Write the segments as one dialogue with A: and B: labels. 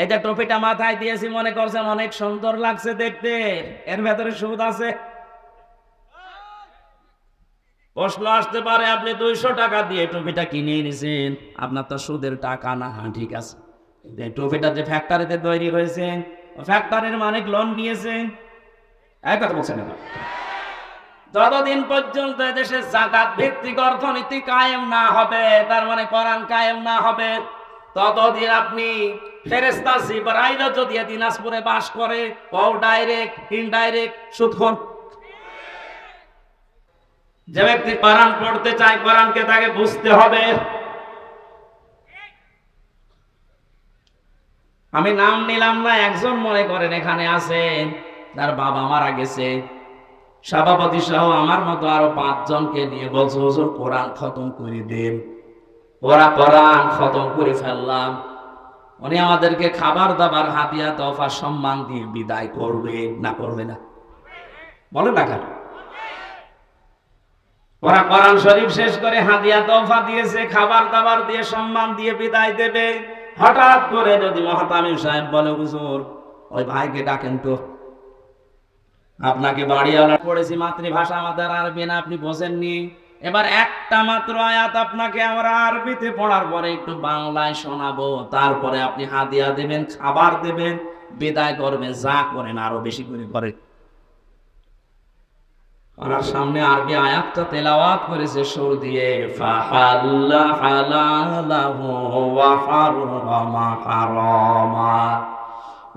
A: এই যে টুপিটা মাথায় দিয়েছি মনে করছেন অনেক সুন্দর লাগছে দেখতে, এর ভেতরে সুদ আছে। প্রশ্ন আসতে পারে আপনি 200 টাকা দিয়ে টুপিটা কিনে এনেছেন, আপনার তো সুদের টাকা না। হ্যাঁ ঠিক আছে, টুপিটা যে ফ্যাক্টরিতে তৈরি হয়েছে, ফ্যাক্টরির মালিক লোন নিয়েছে। এক কথা বলছেন না, যতদিন পর্যন্ত দেশে জাকাত ভিত্তিক অর্থনীতি কায়েম না হবে, তার মানে কোরআন কায়েম না হবে, ততদিন আপনি ফেরেশতা জিবরাইল যদি দিনাজপুরে বাস করে, ও ডাইরেক্ট ইনডাইরেক্ট সুদখোর। যে ব্যক্তি কোরআন পড়তে চায়, কোরআনকে তাকে বুঝতে হবে। আমি নাম নিলাম না, একজন মনে করেন এখানে আছেন তার বাবা মারা গেছে, সভাপতি সহ আমার মতো আরো 5 জনকে নিয়ে বলছে হুজুর কোরআন খতম করে দেন। ওরা কোরআন খতম করে ফেললাম, উনি আমাদেরকে খাবার দাবার হাদিয়া তোফা সম্মান দিয়ে বিদায় করবে না করবে না? বলে না কেন? ওরা কোরআন শরীফ শেষ করে হাদিয়া তোফা দিয়েছে, খাবার দাবার দিয়ে সম্মান দিয়ে বিদায় দেবে। হঠাৎ করে যদি মহতামিম সাহেব বলে হুজুর ওই ভাইকে ডাকেন তো, আপনাকে বাড়িওয়ালা পড়েছি মাতৃভাষা আমাদের আরবি না, আপনি বোঝেননি, এবার একটা মাত্র আয়াত আপনাকে আমরা আরবিতে পড়ার পরে একটু বাংলায় শোনাবো, তারপরে আপনি হাদিয়া দেবেন, খাবার দেবেন, বিদায় করবেন, যা করেন আরো বেশি করে করেন। ওনার সামনে আরবি আয়াতটা তেলাওয়াত করেছে সুর দিয়ে, ফাহাল্লা হালালাহু ওয়া হারামা হারামা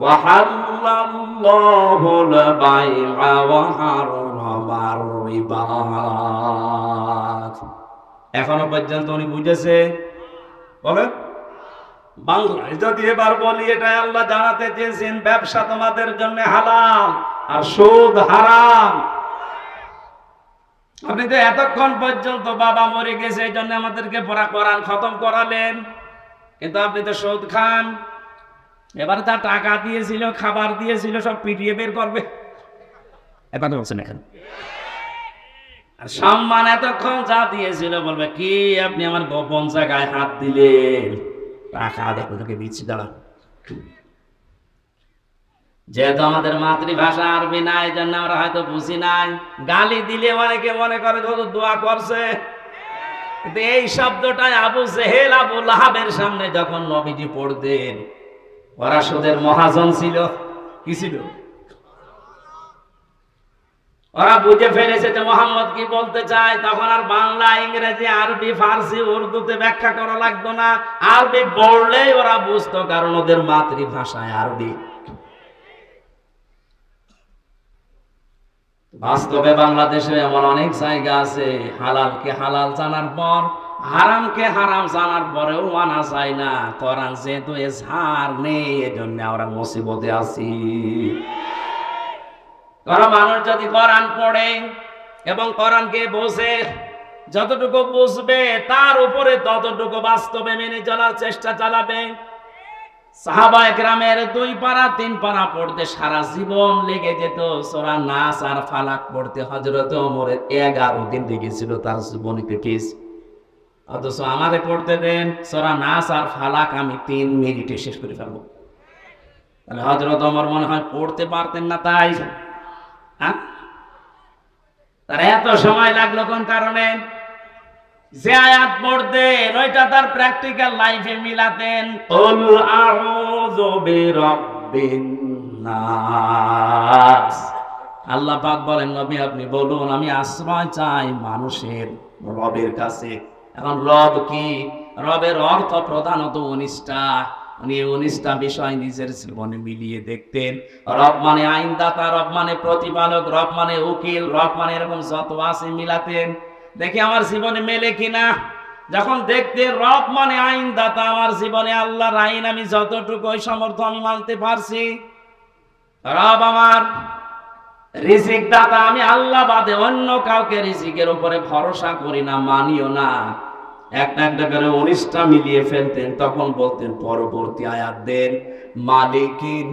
A: ওয়া হাল্লাল্লাহুল বাইআ ওয়া হারামার রিবা। এখনো পর্যন্ত উনি বুঝেছে? বলেন বাংলায় যদি এবার বলি, এটা আল্লাহ জানাতে চেয়েছেন ব্যবসা তোমাদের জন্য হালাল আর সুদ হারাম। আপনি তো এতক্ষণ পর্যন্ত বাবা মরে গেছে এই জন্য আমাদেরকে পড়া কোরআন খতম করালেন, কিন্তু আপনি তো সুদ খান। এবার যা টাকা দিয়েছিল, খাবার দিয়েছিল, সব পিটিয়ে বের করবে। এবার বলছেন এখন আর সম্মান এতক্ষণ যা দিয়েছিল বলবে কি আপনি আমার গোপন জায়গায় হাত দিলেন, টাকা দেখো তোকে দিচ্ছি দাঁড়া। যেহেতু আমাদের মাতৃভাষা আরবি না, এই জন্য আমরা হয়তো বুঝি নাই। গালি দিলে অনেকে মনে করে দোয়া করছে, কিন্তু এই শব্দটাই আবু জেহেল আবু লাহাবের সামনে যখন নবীজি পড়তেন, ওরা সুদের মহাজন ছিল। কি ছিল? ওরা বুঝে ফেলেছে যে মোহাম্মদ কি বলতে চায়, তখন আর বাংলা, ইংরেজি, আরবি, ফার্সি, উর্দুতে ব্যাখ্যা করা লাগতো না। আরবি পড়লেই ওরা বুঝতো, কারণ ওদের মাতৃভাষায় আরবি। বাস্তবে বাংলাদেশে এমন অনেক জায়গা আছে হালালকে হালাল জানার পর, হারামকে হারাম জানার পরেও মানা যায় না। কোরআন যেহেতু এজহার নেই, এজন্য আমরা মুসিবতে আছি। কোন মানুষ যদি কোরআন পড়ে এবং কোরআনকে বোঝে, যতটুকু বুঝবে তার উপরে ততটুকু বাস্তবে মেনে চলার চেষ্টা চালাবে। সাহাবায়ে কেরামের 2 পারা 3 পারা পড়তে সারা জীবন লেগে যেত। সূরা নাস আর ফালাক পড়তে হযরত ওমরের 11 দিন লেগেছিল তার জীবনীতে কেস। অথচ আমারে পড়তে দেন সূরা নাস আর ফালাক আমি 3 মিনিটে শেষ করে ফেলবো। তাহলে হযরত ওমর মনে হয় পড়তে পারতেন না, তাই হ্যাঁ তার এত সময় লাগলো কোন কারণে? যে আয়াত পড়তেন ওইটা তার প্র্যাকটিক্যাল লাইফে মিলাতেন। কুল আউযু বিরাব্বিন নাস। আল্লাহ পাক বলেন নবী আপনি বলুন আমি আশ্রয় চাই মানুষের রবের কাছে। এখন রব কি? রবের অর্থ প্রধানত 19টা। উনি 19টা বিষয় নিজের জীবনে মিলিয়ে দেখতেন। রব মানে আইনদাতা, রব মানে প্রতিপালক, রব মানে উকিল, রব মানে এরকম যত আছে মিলাতেন, দেখি আমার জীবনে মেলে কিনা। যখন দেখতে রব মানে আইনদাতা, আমার জীবনে আল্লাহর আইন আমি যতটুকু ওই সামর্থ্য আমি মানতে পারছি। রব আমার রিজিক দাতা, আমি আল্লাহ বাদে অন্য কাউকে রিজিকের উপরে ভরসা করি না, মানিও না। একটা একটা করে 19টা মিলিয়ে ফেলতেন। তখন বলতেন পরবর্তী আয়াত দেন মালিকিন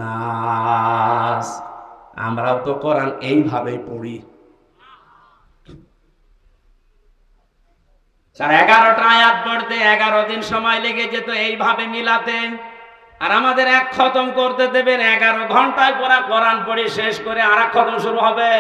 A: নাস। আমরাও তো কোরআন এইভাবেই পড়ি। 11টা আয়াত পড়তে 11 দিন সময় লেগে যেত এইভাবে মিলাতেন। আর আমাদের এক খতম করতে দেবেন 11 ঘন্টায় পড়া কোরআন পড়ে শেষ করে আর এক খতম শুরু হবে।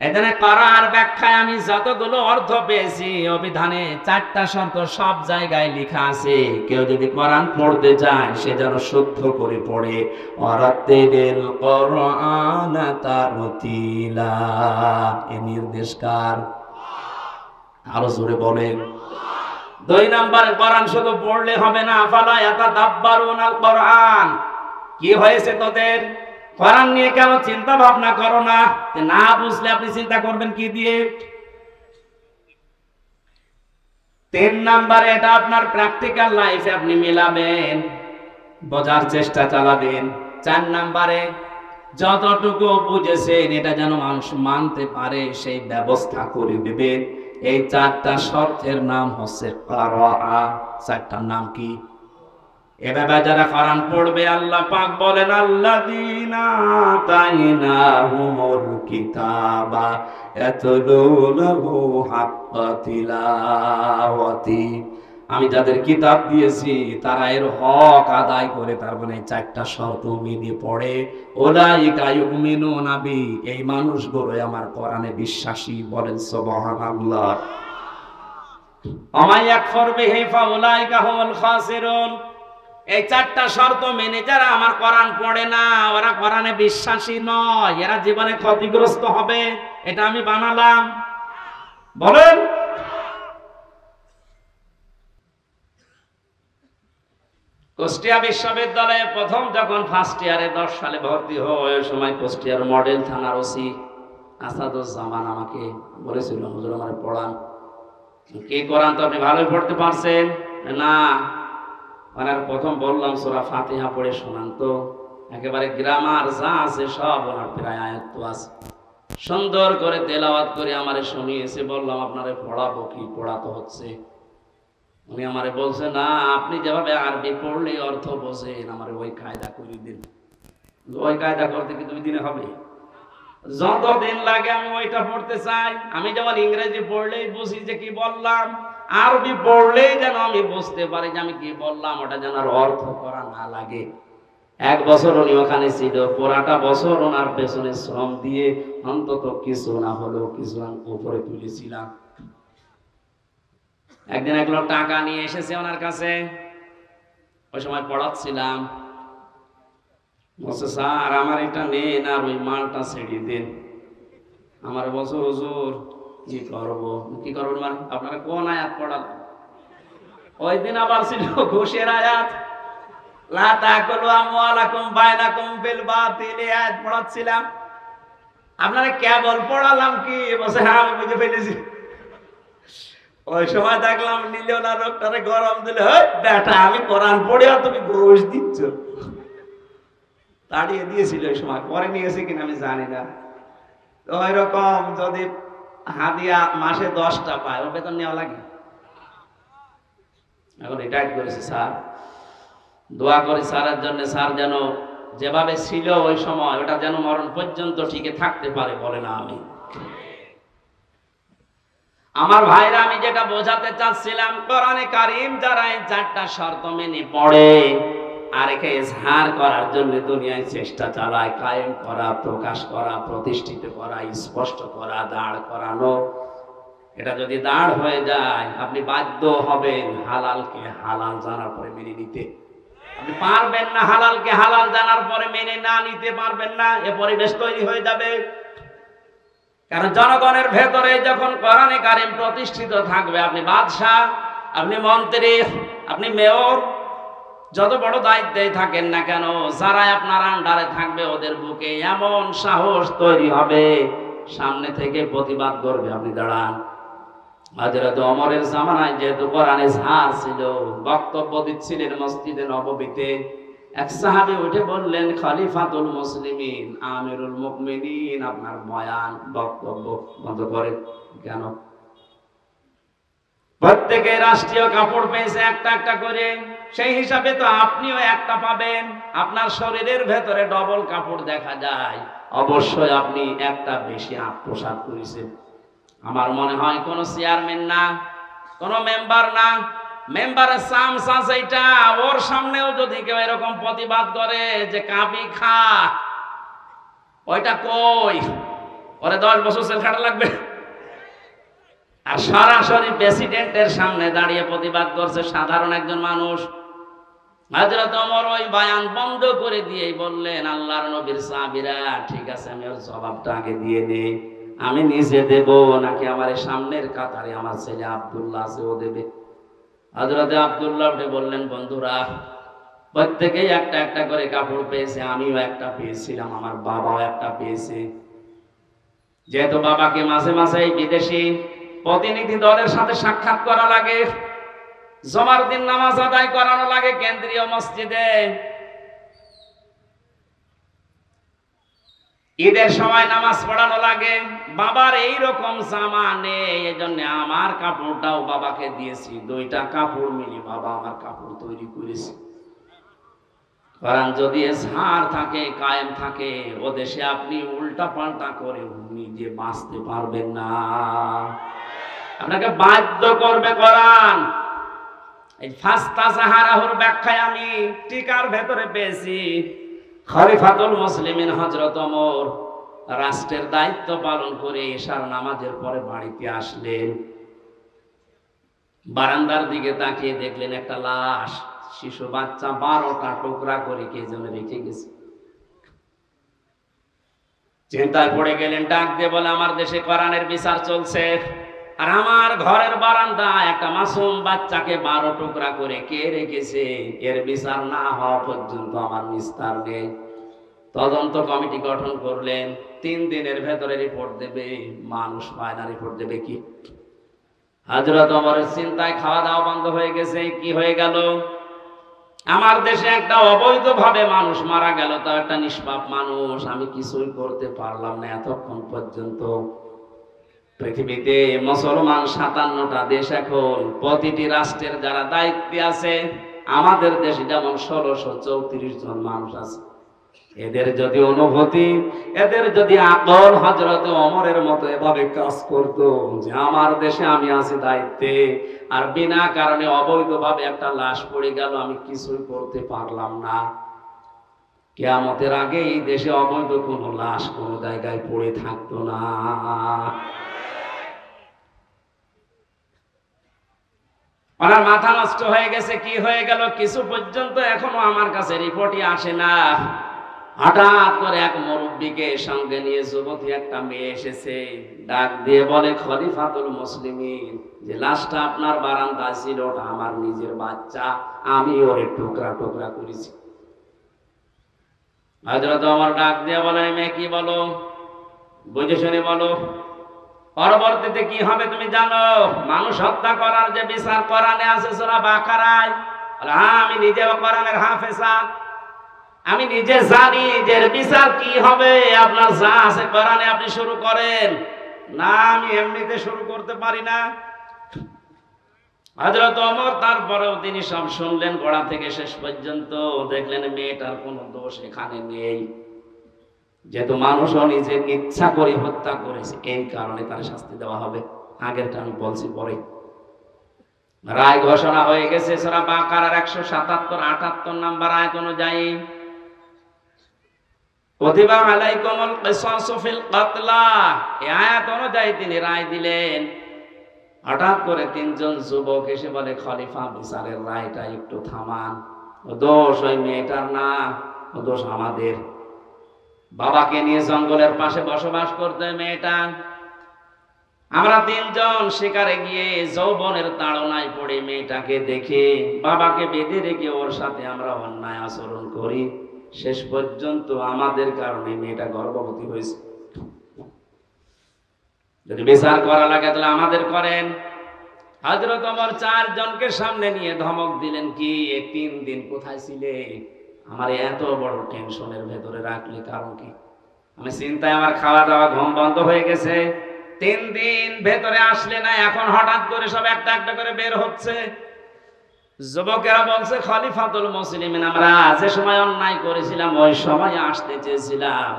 A: এখানে করার ব্যাখ্যায় আমি যতগুলো অর্থ পেয়েছি অভিধানে 4টা শর্ত সব জায়গায় লেখা আছে। কেউ যদি কোরআন পড়তে চায় সে যেন শুদ্ধ করে পড়ে। ওয়ারাত্তিলিল কোরআন তারতিলা, এই নির্দেশ কার? আরো জোরে বলেন। 2 নম্বরে কোরআন শুধু পড়লে হবে না, ফালা ইয়াতাদাব্বারুনাল কোরআন। কি হয়েছে তোদের? কোরআন নিয়ে কেন চিন্তা ভাবনা করো না? না বুঝলে আপনি চিন্তা করবেন কি দিয়ে? 3 নম্বরে এটা আপনার প্র্যাকটিক্যাল লাইফে আপনি মিলাবেন, বোঝার চেষ্টা চালাবেন। 4 নম্বরে যতটুকু বুঝেছেন এটা যেন মানুষ মানতে পারে সেই ব্যবস্থা করে দেবেন। এই 4টা শর্তের নাম হচ্ছে কিরাআ। 4টার নাম কি? এভাবে যারা কোরআন পড়বে আল্লাহ পাক বলেন আল্লাযীনা আতাইনাহুমুল কিতাবা ইয়াতলুনাহু হাক্কা তিলাওয়াতি। আমি যাদের কিতাব দিয়েছি তারা এর হক আদায় করে, তার মানে 4টা শর্ত মেনে পড়ে। উলাইকা ইউমিনুনা বি, এই মানুষগুলো আমার কোরআনে বিশ্বাসী। বলেন সুবহানাল্লাহ। ওয়া ইয়াকফুর বিহি ফাউলাইকা হুমুল খাসিরুন। এই 4টা শর্ত মেনে যারা আমার কোরআন পড়ে না, ওরা কোরআনে বিশ্বাসী নয়, এরা জীবনে ক্ষতিগ্রস্ত হবে। এটা আমি বানালাম। বলেন। কুষ্টিয়া বিশ্ববিদ্যালয়ে প্রথম যখন ফার্স্ট ইয়ারে 10 সালে ভর্তি হয়, ওই সময় কুষ্টিয়ার মডেল থানার ওসি আসাদুজ্জামান আমাকে বলেছিল, হুজুর আমারে পড়ান। কি কোরআন তো আপনি ভালোই পড়তে পারছেন না? ওনার প্রথম বললাম সূরা ফাতিহা পড়ে শোনান তো। একেবারে গ্রামার যা আছে সব ওনার প্রায় আয়াত আছে, সুন্দর করে তেলাওয়াত করে আমারে শুনিয়েছে। বললাম আপনারে পড়াবো কি? পড়াতে হচ্ছে। উনি আমারে বলছে না, আপনি যেভাবে আরবি পড়লে অর্থ বোঝেন, আমারে ওই কায়দা করে দিন। ওই কায়দা করতে কি 2 দিনে হবে? যতদিন লাগে আমি ওইটা পড়তে চাই। আমি যেমন ইংরেজি পড়লেই বুঝি যে কি বললাম, আরবি পড়লেই যেন আমি বুঝতে পারি যে আমি কি বললাম, ওটা যেন আর অর্থ করা না লাগে। 1 বছর উনি ওখানে ছিল, পুরাটা বছর ওনার পেছনে শ্রম দিয়ে অন্তত কিছু না হলেও কিছু উপরে তুলেছিলাম। একদিন এক লোক টাকা নিয়ে এসেছে ওনার কাছে, ওই সময় পড়াচ্ছিলাম। বলছে স্যার আমার এটা নেন আর ওই মালটা ছেড়ে দিন। আমার বলছে হুজুর কি করবো? কি করবেন মানে? আপনারা কোন আয়াত পড়ালেন? ওই দিন আবার ছিল ঘুষের আয়াত, লা তাকুলু আমওয়ালাকুম বাইনাকুম বিল বাতিল, আয়াত পড়াচ্ছিলাম। আপনারা কেবল পড়ালাম কি? বলছে হ্যাঁ আমি বুঝে ফেলেছি। ওই সময় দেখলাম নিল না, লোকটারে গরম দিলে, বেটা আমি কোরআন পড়ে আর তুমি ঘুষ দিচ্ছ। তাড়িয়ে দিয়েছিল ওই সময়, পরে নিয়েছে কিনা আমি জানি না। তো ওই রকম যদি হাদিয়া মাসে 10টা পায়, ওর বেতন নেওয়া লাগে। এখন রিটায়ার্ড করেছে স্যার, দোয়া করি স্যারের জন্য, স্যার যেন যেভাবে ছিল ওই সময় ওটা যেন মরণ পর্যন্ত টিকে থাকতে পারে। বলে না আমি। আমার ভাইরা, আমি যেটা বোঝাতে চাচ্ছিলাম, কোরআনে কারীম যারা এই 4টা শর্ত মেনে পড়ে আর একে ইজহার করার জন্য দুনিয়ায় চেষ্টা চালায়, কায়েম করা, প্রকাশ করা, প্রতিষ্ঠিত করা, স্পষ্ট করা, দাঁড় করানো, এটা যদি দাঁড় হয়ে যায় আপনি বাধ্য হবেন হালালকে হালাল জানার পরে মেনে নিতে। আপনি পারবেন না হালালকে হালাল জানার পরে মেনে না নিতে পারবেন না, এ পরিবেশ তৈরি হয়ে যাবে। কারণ জনগণের ভেতরে যখন কোরআনে কারীম প্রতিষ্ঠিত থাকবে, আপনি বাদশাহ, আপনি মন্ত্রী, আপনি মেয়র, যত বড় দায়িত্বে থাকেন না কেন, যারা আপনার আন্ডারে থাকবে ওদের বুকে এমন সাহস তৈরি হবে, সামনে থেকে প্রতিবাদ করবে। আপনি দাঁড়ান। হযরত ওমরের জামানায় যেহেতু কোরআনে ঝাড় ছিল, বক্তব্য দিচ্ছিলেন মসজিদে নববীতে, এক সাহাবী উঠে বললেন, খলিফাতুল মুসলিমিন, আমিরুল মুমিনিন, আপনার বয়ান বক্তব্য বন্ধ করেন। কেন? প্রত্যেকে রাষ্ট্রীয় কাপড় পেয়েছে একটা একটা করে, সেই হিসাবে তো আপনিও একটা পাবেন। আপনার শরীরের ভেতরে ডবল কাপড় দেখা যায়, অবশ্যই আপনি একটা বেশি পোশাক করেছেন। আমার মনে হয় কোন চেয়ারম্যান না, কোন মেম্বার না, মেম্বারের চামচা এইটা, ওর সামনেও যদি কেউ এরকম প্রতিবাদ করে যে কাবি খা, ওইটা কই, ওরে 10 বছর জেল খাটা লাগবে। আর সরাসরি প্রেসিডেন্টের সামনে দাঁড়িয়ে প্রতিবাদ করছে সাধারণ একজন মানুষ। হযরত ওমর ওই বয়ান বন্ধ করে দিয়েই বললেন, আল্লাহর নবীর সাহাবীরা, ঠিক আছে আমি ওর জবাবটা আগে দিয়ে নেই, আমি নিজে দেব নাকি আমার সামনের কাতারে আমার ছেলে আব্দুল্লাহ আছে ও দেবে? হযরত আব্দুল্লাহ উঠে বললেন, বন্ধুরা প্রত্যেকেই একটা একটা করে কাপড় পেয়েছে, আমিও একটা পেয়েছিলাম, আমার বাবাও একটা পেয়েছে। যেহেতু বাবাকে মাঝে মাঝে এই বিদেশি প্রতিনিধি দলের সাথে সাক্ষাৎ করা লাগে, জুমার দিন নামাজ আদায় করানো লাগে কেন্দ্রীয় মসজিদে, ঈদের সময় নামাজ পড়ানো লাগে, বাবার এই রকম জামা নেই, এজন্য আমার কাপড়টাও বাবাকে দিয়েছি, 2টা কাপড় মিলি বাবা আমার কাপড় তৈরি করেছে। কারণ যদি ঝাড় থাকে, কায়েম থাকে, ও দেশে আপনি উল্টা পাল্টা করে নিজে বাঁচতে পারবেন না, আপনাকে বাধ্য করবে কোরআন। এই ফাস্তা সাহারাহুর ব্যাখ্যায় আমি টিকার ভেতরে পেয়েছি, খলিফাতুল মুসলিমিন হযরত ওমর রাষ্ট্রের দায়িত্ব পালন করে এশার নামাজের পরে বাড়িতে আসলেন, বারান্দার দিকে তাকিয়ে দেখলেন একটা লাশ, শিশু বাচ্চা 12টা টুকরা করে কে যেন রেখে গেছে। চিন্তায় পড়ে গেলেন, ডাক দিয়ে বলে, আমার দেশে কোরআনের বিচার চলছে, আর আমার ঘরের বারান্দায় একটা মাসুম বাচ্চাকে 12 টুকরা করে কে রেখেছে, এর বিচার না হওয়া পর্যন্ত আমার নিস্তার নেই। তদন্ত কমিটি গঠন করলেন, 3 দিনের ভেতরে রিপোর্ট দেবে। মানুষ পায় না, রিপোর্ট দেবে কি? হযরত ওমরের চিন্তায় খাওয়া দাওয়া বন্ধ হয়ে গেছে। কি হয়ে গেল? আমার দেশে একটা অবৈধভাবে মানুষ মারা গেল, তাও একটা নিষ্পাপ মানুষ, আমি কিছুই করতে পারলাম না এতক্ষণ পর্যন্ত। পৃথিবীতে মুসলমান 57টা দেশ, এখন প্রতিটি রাষ্ট্রের যারা দায়িত্বে আছে, আমাদের দেশে যেমন 1634 জন মানুষ আছে। এদের যদি অনুভূতি, এদের যদি আকল হযরত ওমরের মতো এভাবে কাজ করতো যে আমার দেশে আমি আছি দায়িত্বে, আর বিনা কারণে অবৈধভাবে একটা লাশ পড়ে গেল, আমি কিছুই করতে পারলাম না, কিয়ামতের আগে এই দেশে অবৈধ কোনো লাশ কোনো জায়গায় পড়ে থাকতো না। ওনার মাথা নষ্ট হয়ে গেছে। কি হয়ে গেল? কিছু পর্যন্ত এখনো আমার কাছে রিপোর্টই আসে না। হঠাৎ করে এক মুরব্বীকে সঙ্গে নিয়ে যুবতী একটা মেয়ে এসেছে, ডাক দিয়ে বলে, খলিফাতুল মুসলিমিন, যে লাশটা আপনার বারান্দায় ছিল ওটা আমার নিজের বাচ্চা, আমি ওরে টুকরা টুকরা করেছি। হযরত ওমর ডাক দিয়ে বলে, মেয়ে কি বলো, বুঝে শুনে বলো, পরবর্তীতে কি হবে তুমি জানো? মানুষ হত্যা করার যে বিচার কোরআনে আছে সূরা বাকারায়, আমি নিজেও কোরআনের হাফেজা, আমি নিজে জানি যে বিচার কি হবে। আপনার যা আছে কোরআনে আপনি শুরু করেন না, আমি এমনিতে শুরু করতে পারি না। হযরত ওমর তারপরেও তিনি সব শুনলেন গোড়া থেকে শেষ পর্যন্ত, দেখলেন মেয়েটার কোনো দোষ এখানে নেই, যেহেতু মানুষও নিজের ইচ্ছা করে হত্যা করেছে, এই কারণে তার শাস্তি দেওয়া হবে। আগেরটা আমি বলছি পরে। রায় ঘোষণা হয়ে গেছে সূরা বাকারার 177-78 নম্বর আয়াত অনুযায়ী, কুতিবা আলাইকুমুল কিসাসু ফিল কাতলা, এই আয়াত অনুযায়ী তিনি রায় দিলেন। হঠাৎ করে 3 জন যুবক এসে বলে, খলিফা বিচারের রায়টা একটু থামান, ও দোষ ওই মেয়েটার না, ও দোষ আমাদের। বাবাকে নিয়ে জঙ্গলের পাশে বসবাস করতে মেয়েটা, আমরা 3 জন শিকারে গিয়ে যৌবনের তাড়নায় পড়ে মেয়েটাকে দেখে বাবাকে বেঁধে রেখে ওর সাথে আমরা অন্যায় আচরণ করি, শেষ পর্যন্ত আমাদের কারণে মেয়েটা গর্ভবতী হয়েছে। যদি বিচার করা লাগে তাহলে আমাদের করেন। হযরত ওমর 4 জনকে সামনে নিয়ে ধমক দিলেন, কি 3 দিন কোথায় ছিলে? আমার এত বড় টেনশনের ভেতরে রাখলে কারণ কি? আমি চিন্তায় আমার খাওয়া দাওয়া ঘুম বন্ধ হয়ে গেছে। 3 দিন ভেতরে আসলে না, এখন হঠাৎ করে সব একটা একটা করে বের হচ্ছে। যুবকেরা বলছে, খলিফাতুল মুসলিমিন, আমরা যে সময় অন্যায় করেছিলাম ওই সময় আসতে চেয়েছিলাম,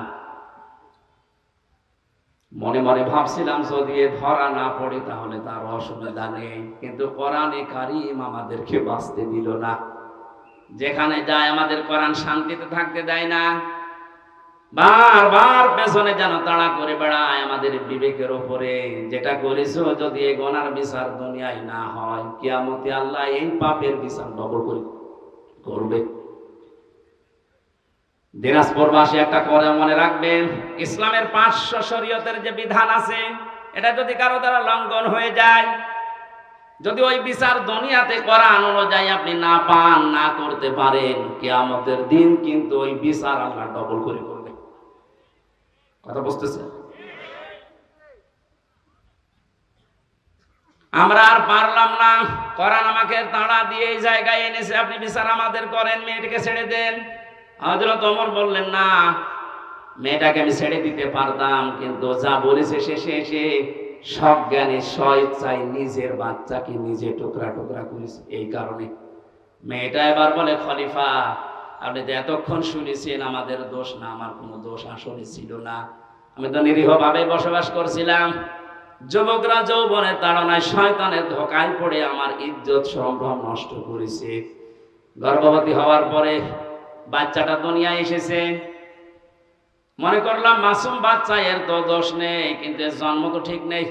A: মনে মনে ভাবছিলাম যদি ধরা না পড়ে তাহলে তার অসুবিধা নেই, কিন্তু কোরআনে কারীম আমাদেরকে বাঁচতে দিল না। যেখানে যায় আমাদের কোরআন শান্তিতে থাকতে দেয় না, বারবার পেছনে যেন তাড়া করে বেড়ায় আমাদের বিবেকের উপরে। যেটা করেছো যদি এই গুনার বিচার দুনিয়ায় না হয়, কিয়ামতে আল্লাহ এই পাপের বিচার ডবল করে করবে। দিনাজপুরবাসী একটা কথা মনে রাখবেন, ইসলামের 500 শরীয়তের যে বিধান আছে, এটা যদি কারো দ্বারা লঙ্ঘন হয়ে যায়, যদি ওই বিচার দুনিয়াতে কোরআন অনুযায়ী আপনি না পান, না করতে পারেন, কিয়ামতের দিন কিন্তু ওই বিচার আল্লাহ ডবল করে করবে। কথা বুঝতেছেন? আমরা আর পারলাম না, কোরআন আমাকে তাড়া দিয়ে এই জায়গায় এনেছে, আপনি বিচার আমাদের করেন, মেয়েটাকে ছেড়ে দেন। হযরত ওমর বললেন, না, মেয়েটাকে আমি ছেড়ে দিতে পারতাম, কিন্তু যা বলেছে শেষে এসে সজ্ঞানে স্বেচ্ছায় নিজের বাচ্চাকে নিজে টুকরা টুকরা করেছে। এই কারণে মেয়েটা এবার বলে, খলিফা আপনি তো এতক্ষণ শুনেছেন আমাদের দোষ না, আমার কোনো দোষ আসলে ছিল না, আমি তো নিরীহভাবে বসবাস করছিলাম। যুবকরা যৌবনের তাড়নায় শয়তানের ধোঁকায় পড়ে আমার ইজ্জত সম্ভ্রম নষ্ট করেছে। গর্ভবতী হওয়ার পরে বাচ্চাটা দুনিয়ায় এসেছে, মনে করলাম মাসুম বাচ্চা, এর তো দোষ নেই, কিন্তু এর জন্ম তো ঠিক নেই।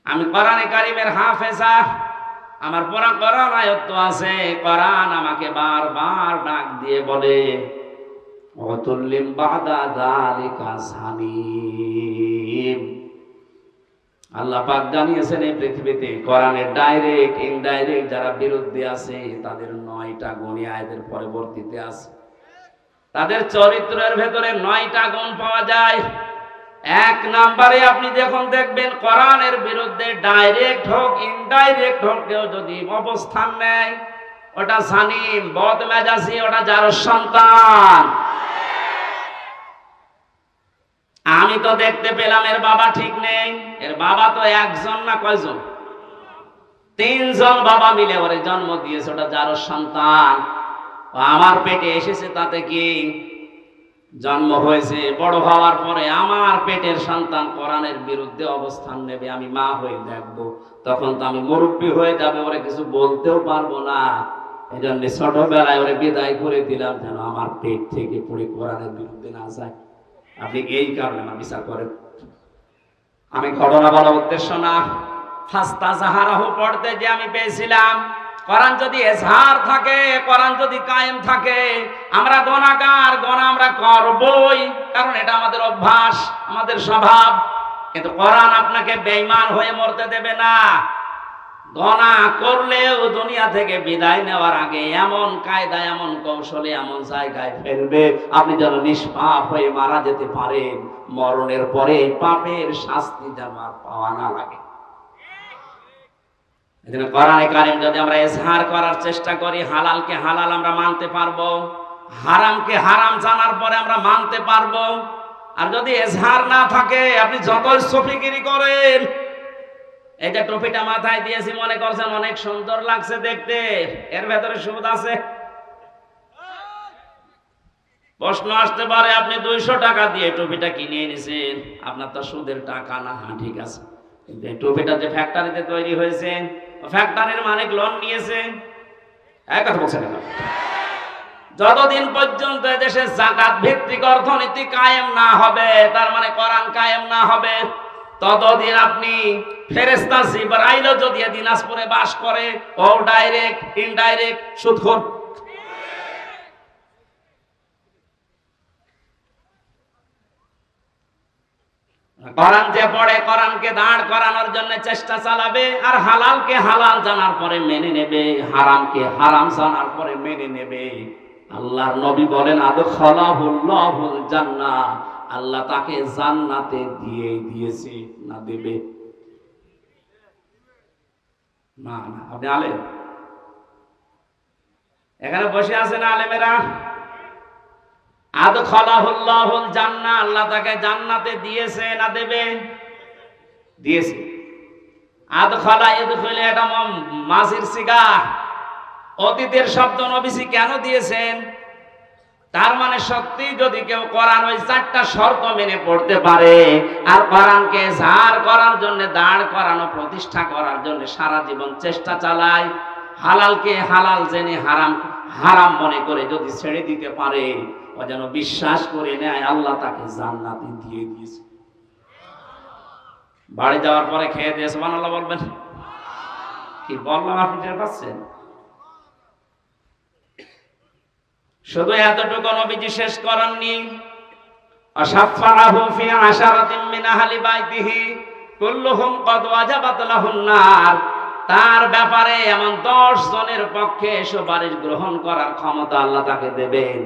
A: আমি কোরআনে কারীমের হাফেজা, আমার পুরা কোরআন আয়াত আছে। কোরআন আমাকে বারবার ডাক দিয়ে বলে, ওয়াতুল্লিম বাদা যালিকা জানিম। আল্লাহ পাক জানিয়েছেন এই পৃথিবীতে কোরআনের ডাইরেক্ট ইনডাইরেক্ট যারা বিরুদ্ধে আছে তাদের 9টা গুণ আয়াতের পরবর্তীতে আছে। তাদের চরিত্রের ভেতরে 9টা গুণ পাওয়া যায়। 1 নম্বরে আপনি যখন দেখবেন কোরআনের বিরুদ্ধে ডাইরেক্ট হোক ইনডাইরেক্ট হোক কেউ যদি অবস্থান নেয়, ওটা জানিম, বদমেজাজি, ওটা যার সন্তান। আমি তো দেখতে পেলাম এর বাবা ঠিক নেই, এর বাবা তো একজন না কয়জন, 3 জন বাবা মিলে ওরে জন্ম দিয়েছে, ওটা যার সন্তান। আমার পেটে এসেছে তাতে কি, জন্ম হয়েছে, বড় হওয়ার পরে আমার পেটের সন্তান কোরআনের বিরুদ্ধে অবস্থান নেবে, আমি মা হয়ে দেখবো, তখন তো আমি মুরব্বী হয়ে যাবে, ওরে কিছু বলতেও পারবো না। এই জন্য ছোটবেলায় ওরে বিদায় করে দিলাম, যেন আমার পেট থেকে পড়ে কোরআনের বিরুদ্ধে না যায়। আপনি এই কারণে আমার বিচার করেন। আমি ঘটনা বলার উদ্দেশ্য না, ফাস্তা জাহারাহু পড়তে যে আমি পেয়েছিলাম, কোরআন যদি এজহার থাকে, কোরআন যদি কায়েম থাকে, আমরা গুনাহগার, গুনাহ আমরা করবই, কারণ এটা আমাদের অভ্যাস, আমাদের স্বভাব। কিন্তু কোরআন আপনাকে বেঈমান হয়ে মরতে দেবে না। গুনাহ করলেও দুনিয়া থেকে বিদায় নেওয়ার আগে এমন কায়দা, এমন কৌশলে, এমন জায়গায় ফেলবে আপনি যেন নিষ্পাপ হয়ে মারা যেতে পারেন, মরণের পরে পাপের শাস্তি যেন আর পাওয়া না লাগে। এজন্য কোরআনে কারীম যদি আমরা ইজহার করার চেষ্টা করি, হালালকে হালাল আমরা মানতে পারবো, হারামকে হারাম জানার পরে আমরা মানতে পারবো। আর যদি ইজহার না থাকে, আপনি যতই সফিগিরি করেন, এই যে টুপিটা মাথায় দিয়েছি মনে করছেন অনেক সুন্দর লাগছে দেখতে, এর ভেতরে সুদ আছে। প্রশ্ন আসতে পারে, আপনি 200 টাকা দিয়ে টুপিটা কিনে এনেছেন, আপনার তো সুদের টাকা না। হ্যাঁ ঠিক আছে, কিন্তু এই টুপিটা যে ফ্যাক্টরিতে তৈরি হয়েছে, ফ্যাক্টরির মালিক লোন নিয়েছে। এক কথা বলছেন না? যতদিন পর্যন্ত দেশে যাকাত ভিত্তিক অর্থনীতি কায়েম না হবে, তার মানে কোরআন কায়েম না হবে, ততদিন আপনি ফেরেশতা জিবরাইল যদি দিনাজপুরে বাস করে, ও ডাইরেক্ট ইনডাইরেক্ট সুদখোর। কোরআন যে পড়ে, কোরআনকে দাঁড় করানোর জন্য চেষ্টা চালাবে, আর হালালকে হালাল জানার পরে মেনে নেবে, হারামকে হারাম জানার পরে মেনে নেবে। আল্লাহর নবী বলেন, আদখালাহুল্লাহুল জান্নাহ, আল্লাহ তাকে জান্নাতে দিয়েছে না দেবে না। না আপনি আলেম, এখানে বসে আছেন আলেমেরা, আদখালাহুল্লাহুল জান্নাহ, আল্লাহ তাকে জান্নাতে দিয়েছে না দেবে? দিয়েছে। আদখালা ইদখিলা এটা মাজির সিগা, অতীতের শব্দ নবীজি কেন দিয়েছেন? তার মানে সত্যি যদি কেউ কোরআন ওই 4টা শর্ত মেনে পড়তে পারে আর কোরআনকে ঝাড় করার জন্য, দাঁড় করানো, প্রতিষ্ঠা করার জন্য সারা জীবন চেষ্টা চালায়, হালালকে হালাল জেনে হারাম হারাম মনে করে যদি ছেড়ে দিতে পারে, ও যেন বিশ্বাস করে নেয় আল্লাহ তাকে জান্নাত দিয়ে দিয়েছে। বাড়ি যাওয়ার পরে খেয়ে দিয়ে সুবহানাল্লাহ বলবেন। কি বললাম আপনি টের পাচ্ছেন? শুধু এতটুকু নবীজি শেষ করেননি, আশাফাহু ফি আশারাতিন মিন আহলি বাইতিহি কুল্লুহুম ক্বাদ ওয়াজাবাত লাহুন নার। তার ব্যাপারে এমন 10 জনের পক্ষে সুপারিশ গ্রহণ করার ক্ষমতা আল্লাহ তাকে দেবেন,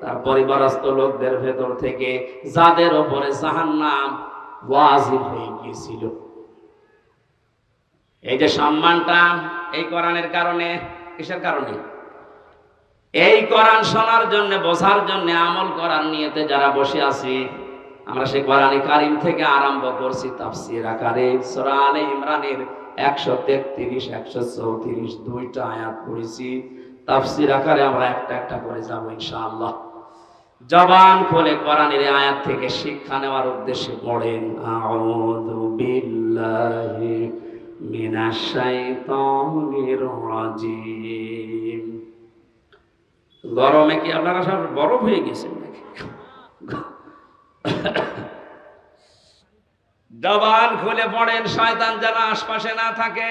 A: তার পরিবারস্থ লোকদের ভেতর থেকে যাদের উপরে জাহান্নাম ওয়াজিব হয়ে গিয়েছিল। এই যে সম্মানটা এই কোরআনের কারণে, কিসের কারণে? এই কোরআন শোনার জন্য, বোঝার জন্য, আমল করার নিয়তে যারা বসে আছি, আমরা সেই কোরআনে কারিম থেকে আরম্ভ করছি তাফসীর আকারে সূরা আলে ইমরানের 133, 134 দুইটা আয়াত পড়েছি। তাফসীর আকারে আমরা একটা একটা করে যাব ইনশাআল্লাহ। জবান খুলে কোরআনের আয়াত থেকে শিক্ষা নেওয়ার উদ্দেশ্যে পড়েন, আউযু বিল্লাহি মিনাশ শাইতানির রাজিম। গরমে কি আপনারা সব বরফ হয়ে গেছেন নাকি? জবান খুলে পড়েন, শয়তান যেন আশপাশে না থাকে।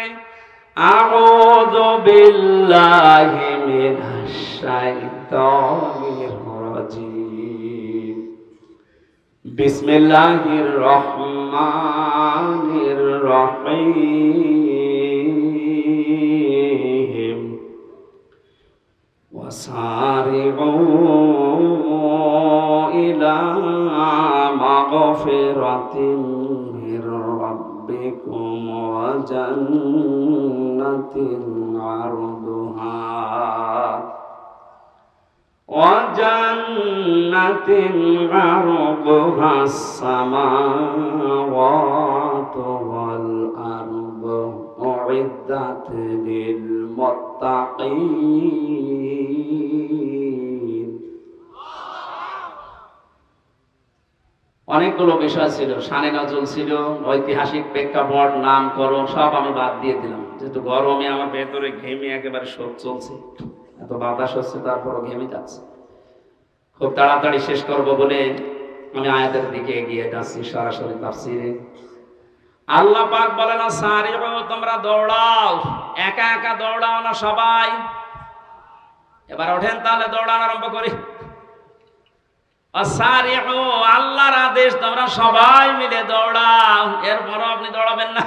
A: আউযু বিল্লাহি মিনাশ শাইতানির রাজিম। বিসমিল্লাহির রহমানির রহিম। وسارعوا إلى مغفرة من ربكم وجنة عرضها السماوات والأرض أعدت للمتقين। অনেকগুলো বিষয় ছিল, শানে নজরুল ছিল, ঐতিহাসিক প্রেক্ষাপট, নামকরণ সব আমি বাদ দিয়ে দিলাম, যেহেতু গরমে আমার ভেতরে ঘেমে একেবারে শোক চলছে, এত বাতাস হচ্ছে তারপরও ঘেমে যাচ্ছে। খুব তাড়াতাড়ি শেষ করব বলে আমি আয়াতের দিকে এগিয়ে যাচ্ছি সরাসরি তাফসীরে। আল্লাহ পাক বলেন, সারিউ, তোমরা দৌড়াও। একা একা দৌড়াও না, সবাই। এবার ওঠেন তাহলে দৌড়ানো আরম্ভ করি। সারিউ, আল্লাহর আদেশ, তোমরা সবাই মিলে দৌড়াও। এরপরও আপনি দৌড়াবেন না।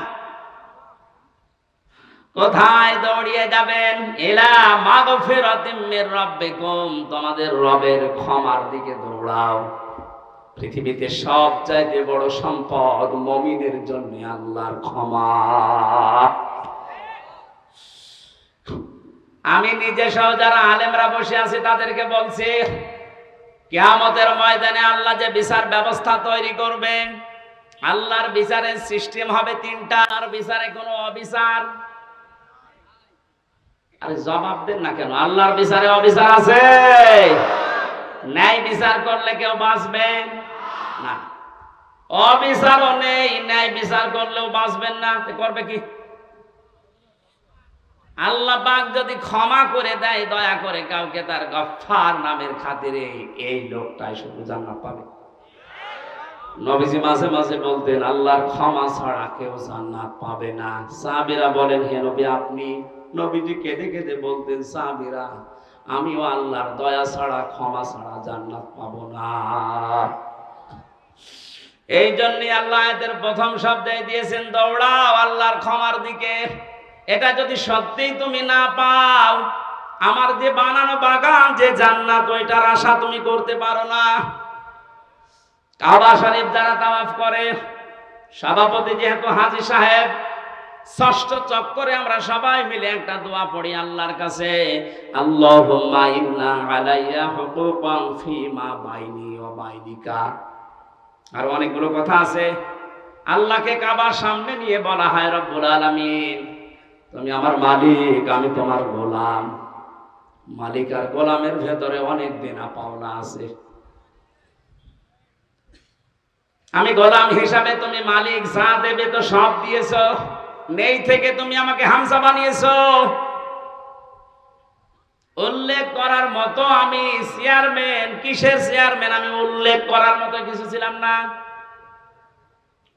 A: কোথায় দৌড়িয়ে যাবেন? ইলা মাগফিরাতিম মির রাব্বিকুম, তোমাদের রবের ক্ষমার দিকে দৌড়াও। পৃথিবীতে সবচাইতে বড় সম্পদ মুমিনের জন্য আল্লাহর ক্ষমা। আমি নিজে সহ যারা আলেমরা বসে আছি তাদেরকে বলছি, কিয়ামতের ময়দানে আল্লাহ যে বিচার ব্যবস্থা তৈরি করবেন, আল্লাহর বিচারের সিস্টেম হবে 3টা। আর বিচারে কোনো অবিচার, আরে জবাব দেন না কেন? আল্লাহর বিচারে অবিচার আছে? ন্যায় বিচার করলে কেউ বাঁচবে না। অবিচারও নেই, ন্যায় বিচার করলেও বাঁচবেন না। করবে কি? আল্লাহ পাক যদি ক্ষমা করে দেয় দয়া করে কাউকে, তার গফফার নামের খাতিরে এই লোকটাই শুধু জান্নাত পাবে। নবীজি মাঝে মাঝে বলতেন, আল্লাহর ক্ষমা ছাড়া কেউ জান্নাত পাবে না। সাহাবীরা বলেন, হে নবী আপনি? নবীজি কেঁদে কেঁদে বলতেন, সাহাবীরা আমিও আল্লাহর দয়া ছাড়া, ক্ষমা ছাড়া জান্নাত পাবো না। এই জন্যই আল্লাহ এদের প্রথম শব্দে দিয়েছেন, দৌড়াও আল্লাহর ক্ষমার দিকে। এটা যদি সত্যিই তুমি না পাও, আমার যে বানানো বাগান, যে জান্নাত, ওইটার আশা তুমি করতে পারো না। কাবা শরীফ যারা তাওয়াফ করে, সভাপতি যেহেতু হাজী সাহেব, ষষ্ঠ চক্করে আমরা সবাই মিলে একটা দোয়া পড়ি আল্লাহর কাছে, আল্লাহুম্মা ইন্না আলাইয়া হুকুকান ফীমা বাইনি ওয়া বাইনিকা। আর অনেকগুলো কথা আছে। আল্লাহকে কাবার সামনে নিয়ে বলা হয়, রব্বুল আলামিন তুমি আমার মালিক, আমি তোমার গোলাম। মালিক আর গোলামের ভেতরে অনেক দেনা পাওনা আছে। আমি গোলাম হিসাবে, তুমি মালিক যা দেবে তো সব দিয়েছো, নেই থেকে তুমি আমাকে হামজা বানিয়েছো। উল্লেখ করার মতো আমি চেয়ারম্যান, কিসের চেয়ারম্যান, আমি উল্লেখ করার মতো কিছু ছিলাম না।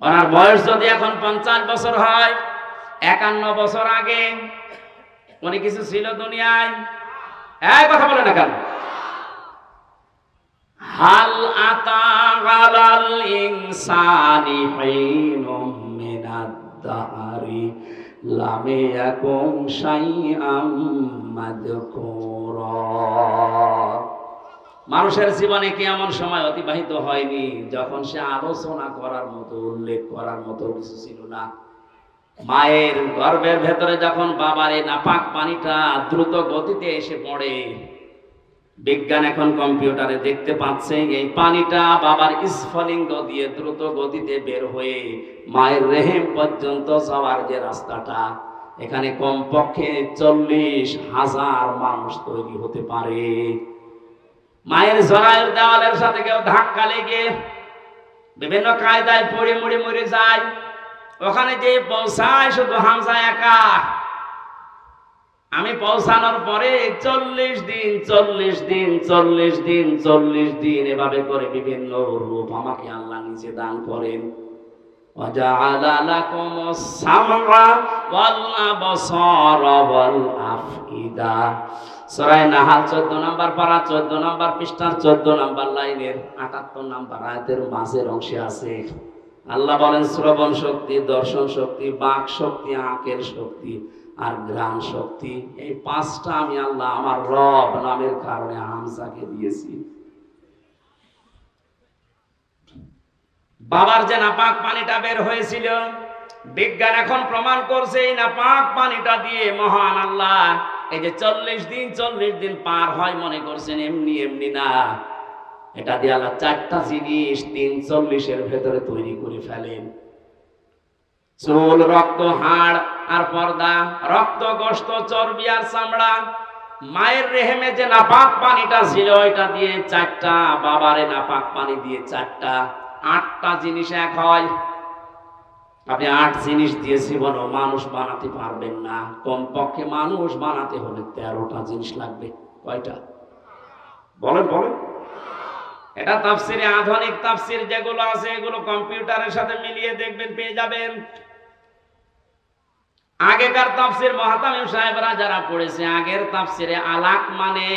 A: ওনার বয়স যদি এখন 50 বছর হয়, 51 বছর আগে উনি কিছু ছিল দুনিয়ায়? এই কথা বলে না কেন? হাল আতা আলাল ইনসানি হিনুম মিনাদ দাহরি লাম ইয়াকুন শাইআম মাযকুরা। মানুষের জীবনে কি এমন সময় অতিবাহিত হয়নি যখন সে আলোচনা করার মতো, উল্লেখ করার মতো কিছু ছিল না? মায়ের গর্ভের ভেতরে যখন বাবার এই নাপাক পানিটা দ্রুত গতিতে এসে পড়ে, বিজ্ঞান এখন কম্পিউটারে দেখতে পাচ্ছে এই পানিটা বাবার স্ফলিঙ্গ দিয়ে দ্রুত গতিতে বের হয়ে মায়ের রেহেম পর্যন্ত যাওয়ার যে রাস্তাটা, এখানে কমপক্ষে 40,000 মানুষ তৈরি হতে পারে। মায়ের জরায়ুর দেওয়ালের সাথে কেউ ধাক্কা লেগে বিভিন্ন কায়দায় পড়ে মরে মরে যায়, ওখানে যে পৌঁছায় শুধু হামজা একা। আমি পৌঁছানোর পরে 40 দিন এভাবে করে বিভিন্ন রূপ আমাকে আল্লাহ নিজে দান করেন। ওয়াজআলা লাকুমুস সামআ ওয়াল আবসারা ওয়াল আফইদা। সূরা নাহাল 14 নম্বর পারা, 14 নম্বর পৃষ্ঠার 14 নম্বর লাইনের 78 নম্বর আয়াতের মাঝের অংশে আছে। আল্লাহ বলেন শ্রবণ শক্তি, দর্শন শক্তি, বাক শক্তি, আঁকের শক্তি আর ঘ্রাণ শক্তি, এই 5টা আমি আল্লাহ আমার রব নামের কারণে হামজাকে দিয়েছি। বাবার যে নাপাক পানিটা বের হয়েছিল, বিজ্ঞান এখন প্রমাণ করছে এই নাপাক পানিটা দিয়ে মহান আল্লাহ এই যে 40 দিন পার হয় মনে করছেন এমনি এমনি না, এটা দিয়ে আল্লাহ 4টা জিনিস 340 ভেতরে তৈরি করে ফেলেন। চুল, রক্ত, হাড় আর পর্দা, রক্ত, গোশত, চর্বি আর চামড়া। মায়ের রেহেমে যে নাপাক পানিটা ছিল এটা দিয়ে 4টা, বাবারে নাপাক পানি দিয়ে 4টা, 8টা জিনিস এক হয়। আপনি 8 জিনিস দিয়ে জীবনে মানুষ বানাতে পারবেন না। কমপক্ষে মানুষ বানাতে হলে 13টা জিনিস লাগবে। কয়টা বলেন বলেন? এটা তাফসিরে, আধুনিক তাফসির যেগুলো আছে এগুলো কম্পিউটারের সাথে মিলিয়ে দেখবেন, পেয়ে যাবেন। আগেকার তাফসির মুহতামিম সাহেবরা যারা পড়েছে, আগের তাফসিরে আলাক মানে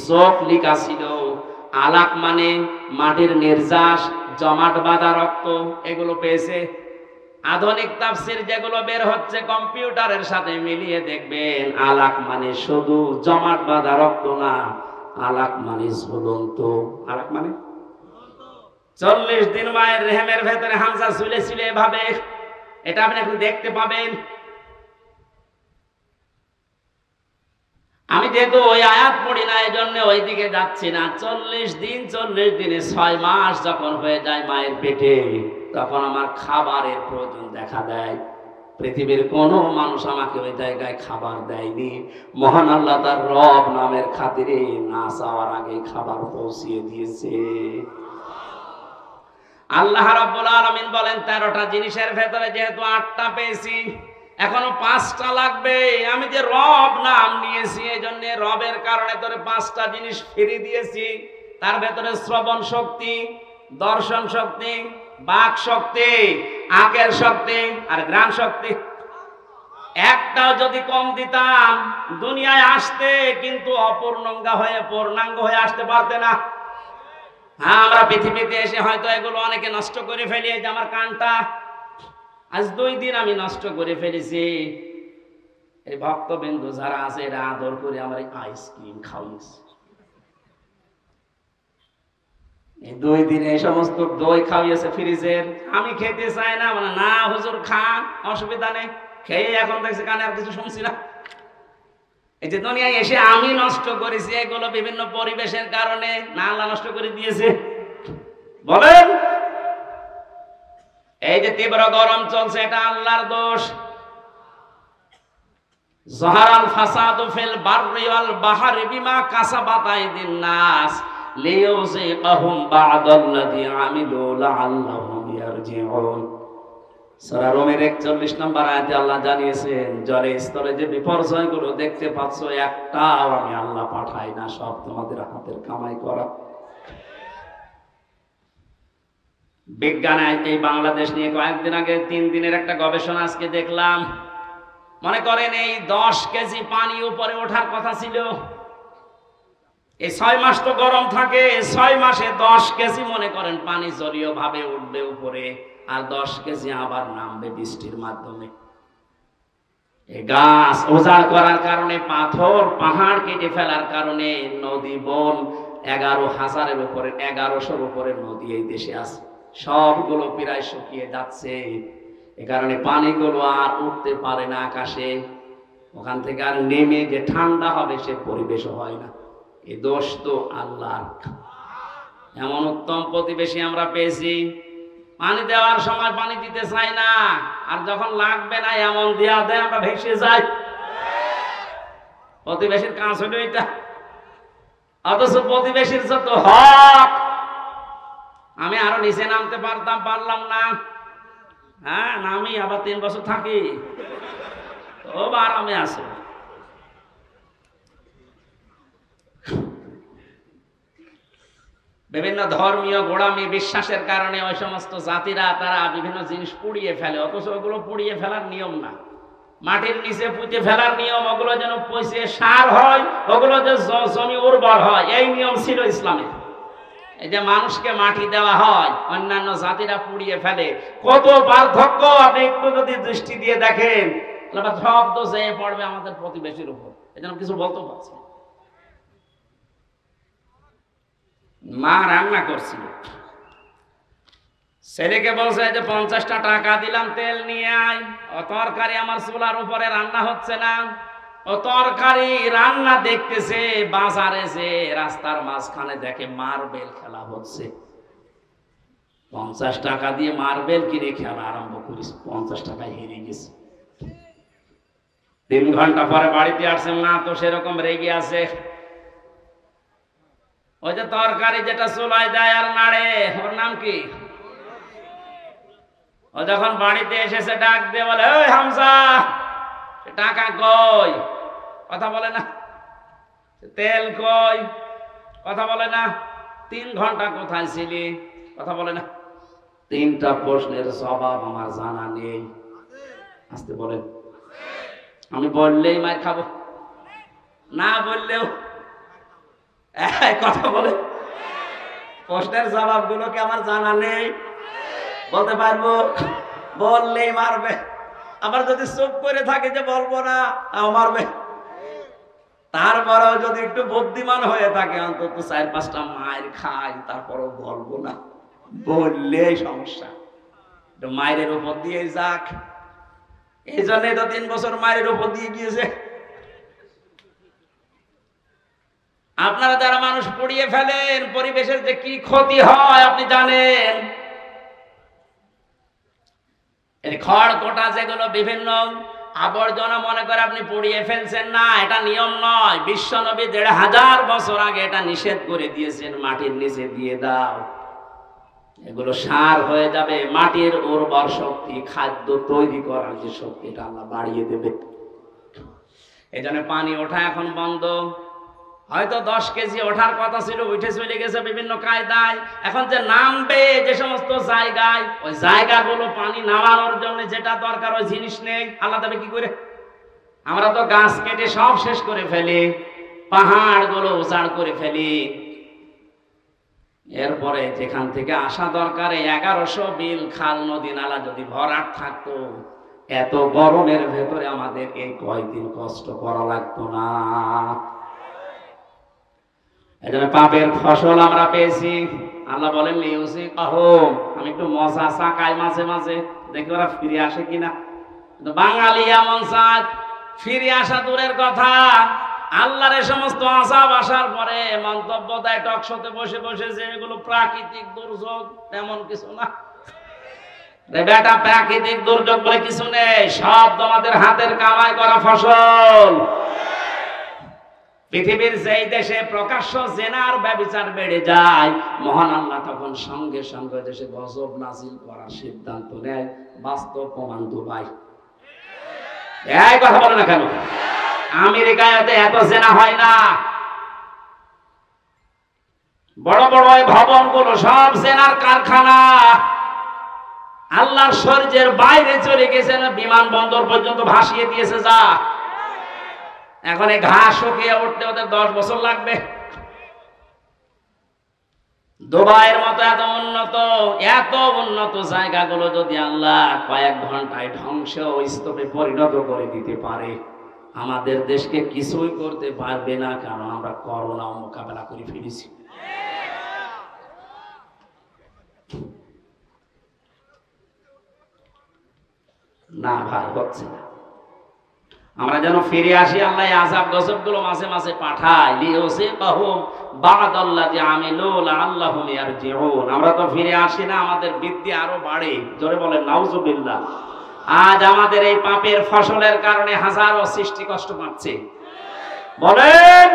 A: যোগ লেখা ছিল। আলাক মানে মাটির নির্যাস, জমাট বাঁধা রক্ত, এগুলো পেয়েছে। আধুনিক তাফসির যেগুলো বের হচ্ছে কম্পিউটারের সাথে মিলিয়ে দেখবেন, আলাক মানে শুধু জমাট বাঁধা রক্ত না, আলাক মানে ঝুলন্ত। আলাক মানে 40 দিন মায়ের রেহেমের ভেতরে হামজা ঝুলেছিল এভাবে, এটা আপনি এখন দেখতে পাবেন। আমি যেহেতু ওই আয়াত পড়ি না, এই জন্য ওই দিকে যাচ্ছি না। 40 দিনে 6 মাস যখন হয়ে যায় মায়ের পেটে, তখন আমার খাবারের প্রয়োজন দেখা দেয়। পৃথিবীর কোনো মানুষ আমাকে ওই জায়গায় খাবার দেয়নি। মহান আল্লাহ তার রব নামের খাতিরে না চাওয়ার আগে খাবার পৌঁছিয়ে দিয়েছে। আল্লাহ রাব্বুল আলামিন বলেন 13টা জিনিসের ভেতরে যেহেতু 8টা পেয়েছি, এখনো 5টা লাগবে। আমি যে রব নাম নিয়েছি, এই জন্য রবের কারণে তোরে 5টা জিনিস ফিরিয়ে দিয়েছি। তার ভেতরে শ্রবণ শক্তি, দর্শন শক্তি, বাক শক্তি, আঁকের শক্তি আর ঘ্রাণ শক্তি। একটাও যদি কম দিতাম দুনিয়ায় আসতে কিন্তু অপূর্ণাঙ্গ হয়ে আসতে পারতে না। হ্যাঁ, আমরা পৃথিবীতে এসে হয়তো এগুলো অনেকে নষ্ট করে ফেলি। যে আমার কানটা আজ 2 দিন আমি নষ্ট করে ফেলেছি। এই ভক্তবিন্দু যারা আছে এরা আদর করে আমার আইসক্রিম খাওয়াইছে। এই 2 দিনে এই সমস্ত দই খাওয়াইছে ফ্রিজের, আমি খেতে চাই না। মানে না হুজুর খান, অসুবিধা নেই, খেয়ে এখন দেখছি কানে আর কিছু শুনছি না। এই যে দুনিয়ায় এসে আমি নষ্ট করেছি এগুলো বিভিন্ন পরিবেশের কারণে, না আল্লাহ নষ্ট করে দিয়েছে? বলেন। এই যে তীব্র গরম চলছে, এটা আল্লাহর দোষ। যাহারাল ফাসাদু ফিল বাররি ওয়াল বাহরি বিমা কাসাবাত আইদিন নাস লিইউযিকাহুম বা'দাল্লাযী আমিলু লাআল্লাহুম ইয়ারজিউন। সূরা রোমের 41 নম্বর আয়াতে আল্লাহ জানিয়েছেন, জলের স্তরে যে বিপর্যয়গুলো দেখতে পাচ্ছ একটাও আমি আল্লাহ পাঠাই না, সব তোমাদের হাতের কামাই করা। বিজ্ঞানে এই বাংলাদেশ নিয়ে কয়েকদিন আগে 3 দিনের একটা গবেষণা আজকে দেখলাম। মনে করেন এই 10 কেজি পানি উপরে ওঠার কথা ছিল, এই 6 মাস তো গরম থাকে, 6 মাসে 10 কেজি মনে করেন পানি জলীয় ভাবে উঠবে উপরে, আর 10 কেজি আবার নামবে বৃষ্টির মাধ্যমে। এই গাছ উজাড় করার কারণে, পাথর পাহাড় কেটে ফেলার কারণে নদী বন 11,000-এর উপরে 1100-র উপরে নদী এই দেশে আছে, সবগুলো প্রায় শুকিয়ে যাচ্ছে। এ কারণে পানিগুলো আর উঠতে পারে না আকাশে, ওখান থেকে আর নেমে যে ঠান্ডা হবে সে পরিবেশও হয় না। এই দোষ তো আল্লাহর। এমন উত্তম প্রতিবেশী আমরা পেয়েছি, পানি দেওয়ার সময় পানি দিতে চাই না, আর যখন লাগবে না এমন দেয়া দেয় আমরা ভেসে যাই। প্রতিবেশীর কাজ হলো এটা। অথচ প্রতিবেশীর যত হক, আমি আরো নিচে নামতে পারলাম না। হ্যাঁ, নামি আবার 3 বছর থাকি, খুব আরামে আছে। বিভিন্ন ধর্মীয় গোড়ামি বিশ্বাসের কারণে ওই সমস্ত জাতিরা তারা বিভিন্ন জিনিস পুড়িয়ে ফেলে, অথচ ওগুলো পুড়িয়ে ফেলার নিয়ম না, মাটির নিচে পুঁতে ফেলার নিয়ম। ওগুলো যেন পচে সার হয়, ওগুলো যে জমি উর্বর হয়, এই নিয়ম ছিল ইসলামে। এই যে মানুষকে মাটি দেওয়া হয়, অন্যান্য জাতিরা পুড়িয়ে ফেলে, কত পার্থক্য আপনি একটু যদি দৃষ্টি দিয়ে দেখেন, সব তো যেয়ে পড়বে আমাদের প্রতিবেশীর উপর। এই জন্য কিছু বলতে পারছি। মা রান্না করছিল, ছেলেকে বলছে যে 50টা টাকা দিলাম তেল নিয়ে আয়, ও তরকারি আমার চুলার উপরে রান্না হচ্ছে না। ও তরকারি রান্না দেখতেছে, বাজারে যে রাস্তার মাঝখানে দেখে মার্বেল খেলা হচ্ছে। 50 টাকা দিয়ে মার্বেল কিনে খেলা আরম্ভ করিস, 50 টাকায় হেরে গেছে। 3 ঘন্টা পরে বাড়িতে আসছেন না, তো সেরকম রেগে আছে। ওই যে তরকারি যেটা চুলায় দেয় আর নাড়ে, ওর নাম কি? ও যখন বাড়িতে এসেছে ডাক দিয়ে বলে, ওই হামজা, টাকা কই? কথা বলে না। তেল কই? কথা বলে না। 3 ঘন্টা কোথায় ছিলি? কথা বলে না। 3টা প্রশ্নের জবাব আমার জানা নেই। আসতে বলেন, আমি বললেই মার খাবো, না বললেও কথা বলে। প্রশ্নের জবাবগুলো কি আমার জানা নেই? বলতে পারবো, বললেই মারবে। আবার যদি চুপ করে থাকে যে বলবো না, তাও মারবে। তারপরেও যদি একটু বুদ্ধিমান হয়ে থাকে, অন্তত 4-5টা মায়ের খাই, তারপরও বলবো না, বললেই সমস্যা। মায়ের উপর দিয়ে যাক, এই জন্যই তো 3 বছর মায়ের উপর দিয়ে গিয়েছে। আপনারা যারা মানুষ পুড়িয়ে ফেলেন, পরিবেশের যে কি ক্ষতি হয় আপনি জানেন। এই খড় কোটা যেগুলো বিভিন্ন আবর্জনা মনে করে আপনি পুড়িয়ে ফেলছেন, না, এটা নিয়ম নয়। বিশ্বনবী 1500 বছর আগে এটা নিষেধ করে দিয়েছেন, মাটির নিচে দিয়ে দাও, এগুলো সার হয়ে যাবে। মাটির উর্বর শক্তি, খাদ্য তৈরি করার যে শক্তি, এটা আল্লাহ বাড়িয়ে দেবে। এই জন্য পানি ওঠা এখন বন্ধ। হয়তো 10 কেজি ওঠার কথা ছিল, উঠে চলে গেছে বিভিন্ন কায়দায়। এখন যে নামবে যে সমস্ত জায়গায়, ওই জায়গাগুলো পানি নামানোর জন্য যেটা দরকার ওই জিনিস নেই। আল্লাহ দেবে কি করে? আমরা তো গাছ কেটে সব শেষ করে ফেলি, পাহাড়গুলো উজাড় করে ফেলি। এরপরে যেখান থেকে আসা দরকার 1100 বিল খাল নদী নালা যদি ভরাট থাকতো, এত গরমের ভেতরে আমাদের এই কয়েকদিন কষ্ট করা লাগতো না। এজন্য পাপের ফসল আমরা পেয়েছি। আল্লাহ বলেন, আমি একটু মজা চাকাই মাঝে মাঝে, দেখি ওরা ফিরে আসে কিনা। বাঙালি এমন চাঁদ, ফিরে আসা দূরের কথা, আল্লাহর সমস্ত আযাব আসার পরে মন্তব্য দেয় টকশোতে বসে বসে যে এগুলো প্রাকৃতিক দুর্যোগ, তেমন কিছু না। রে বেটা, প্রাকৃতিক দুর্যোগ বলে কিছু নেই, সব তোমাদের হাতের কামাই করা ফসল। পৃথিবীর যেই দেশে প্রকাশ্য জেনার ব্যভিচার বেড়ে যায়, মহান আল্লাহ তখন সঙ্গে সঙ্গে দেশে গজব নাজিল করার সিদ্ধান্ত নেয়। বাস্তব প্রমাণ দুবাই। এই কথা বলে না কেন? আমেরিকায় এত জেনা হয় না। বড় বড় ভবনগুলো সব জেনার কারখানা। আল্লাহর শরীরের বাইরে চলে গেছে, না বিমানবন্দর পর্যন্ত ভাসিয়ে দিয়েছে। যা এখন এই ঘাস শুকিয়ে উঠতে ওদের 10 বছর লাগবে। দুবাইয়ের মতো এত উন্নত জায়গাগুলো যদি আল্লাহ কয়েক ঘন্টায় ধ্বংস স্তূপে পরিণত করে দিতে পারে, আমাদের দেশকে কিছুই করতে পারবে না, কারণ আমরা করোনা মোকাবেলা করে ফেলেছি। না ভাই, হচ্ছে না। আমরা যেন ফিরে আসি, আল্লাহ আযাব গজব গুলো মাঝে মাঝে পাঠায়, লিউসিবাহুম বা'দাল্লাযী আমিলু লাআল্লাহুম ইয়ারজিউন। আমরা তো ফিরে আসি না, আমাদের বৃদ্ধি আরো বাড়ে। জোরে বলেন নাউজুবিল্লাহ। আজ আমাদের এই পাপের ফসলের কারণে হাজারো সৃষ্টি কষ্ট পাচ্ছে। বলেন